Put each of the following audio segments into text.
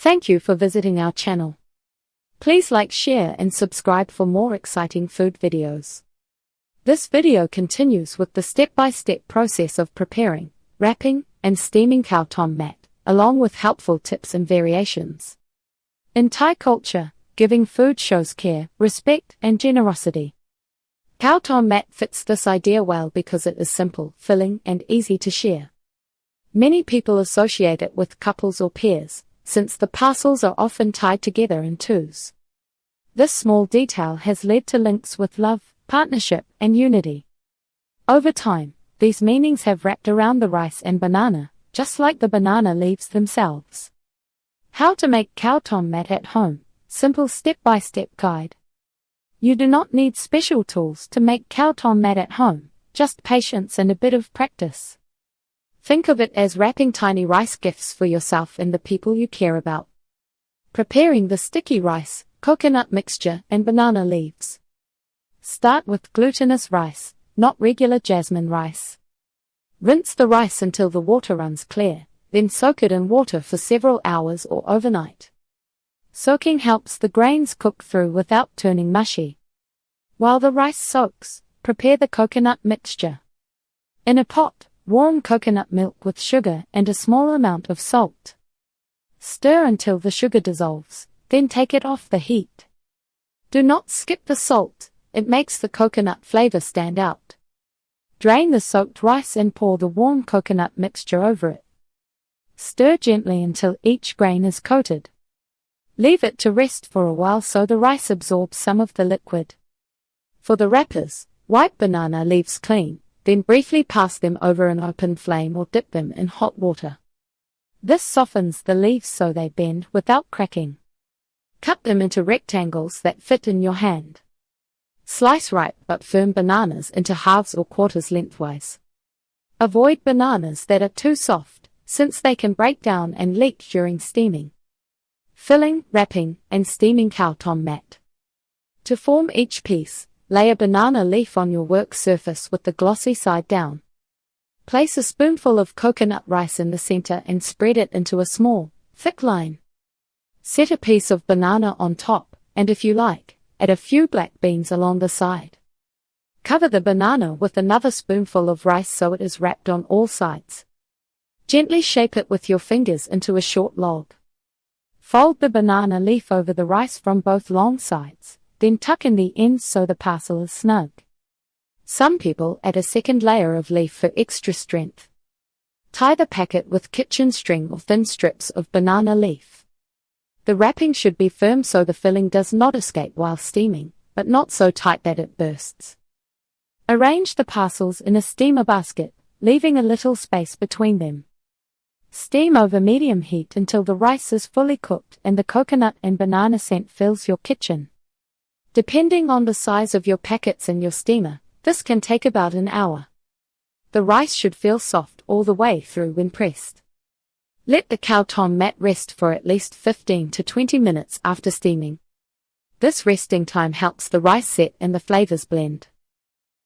Thank you for visiting our channel. Please like, share and subscribe for more exciting food videos. This video continues with the step-by-step process of preparing, wrapping and steaming khao tom mat, along with helpful tips and variations. In Thai culture, giving food shows care, respect and generosity. Khao tom mat fits this idea well because it is simple, filling and easy to share. Many people associate it with couples or pairs, since the parcels are often tied together in twos. This small detail has led to links with love, partnership, and unity. Over time, these meanings have wrapped around the rice and banana, just like the banana leaves themselves. How to make khao tom mat at home, simple step-by-step guide. You do not need special tools to make khao tom mat at home, just patience and a bit of practice. Think of it as wrapping tiny rice gifts for yourself and the people you care about. Preparing the sticky rice, coconut mixture and banana leaves. Start with glutinous rice, not regular jasmine rice. Rinse the rice until the water runs clear, then soak it in water for several hours or overnight. Soaking helps the grains cook through without turning mushy. While the rice soaks, prepare the coconut mixture. In a pot, warm coconut milk with sugar and a small amount of salt. Stir until the sugar dissolves, then take it off the heat. Do not skip the salt, it makes the coconut flavor stand out. Drain the soaked rice and pour the warm coconut mixture over it. Stir gently until each grain is coated. Leave it to rest for a while so the rice absorbs some of the liquid. For the wrappers, wipe banana leaves clean, then briefly pass them over an open flame or dip them in hot water. This softens the leaves so they bend without cracking. Cut them into rectangles that fit in your hand. Slice ripe but firm bananas into halves or quarters lengthwise. Avoid bananas that are too soft, since they can break down and leak during steaming. Filling, wrapping, and steaming khao tom mat. To form each piece, lay a banana leaf on your work surface with the glossy side down. Place a spoonful of coconut rice in the center and spread it into a small, thick line. Set a piece of banana on top, and if you like, add a few black beans along the side. Cover the banana with another spoonful of rice so it is wrapped on all sides. Gently shape it with your fingers into a short log. Fold the banana leaf over the rice from both long sides. Then tuck in the ends so the parcel is snug. Some people add a second layer of leaf for extra strength. Tie the packet with kitchen string or thin strips of banana leaf. The wrapping should be firm so the filling does not escape while steaming, but not so tight that it bursts. Arrange the parcels in a steamer basket, leaving a little space between them. Steam over medium heat until the rice is fully cooked and the coconut and banana scent fills your kitchen. Depending on the size of your packets and your steamer, this can take about an hour. The rice should feel soft all the way through when pressed. Let the khao tom mat rest for at least 15 to 20 minutes after steaming. This resting time helps the rice set and the flavors blend.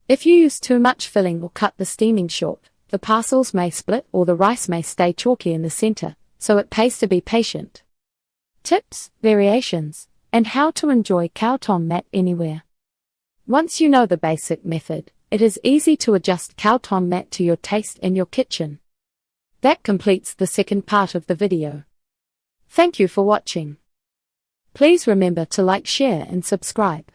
If you use too much filling or cut the steaming short, the parcels may split or the rice may stay chalky in the center, so it pays to be patient. Tips, variations, and how to enjoy khao tom mat anywhere. Once you know the basic method, it is easy to adjust khao tom mat to your taste in your kitchen. That completes the second part of the video. Thank you for watching. Please remember to like, share and subscribe.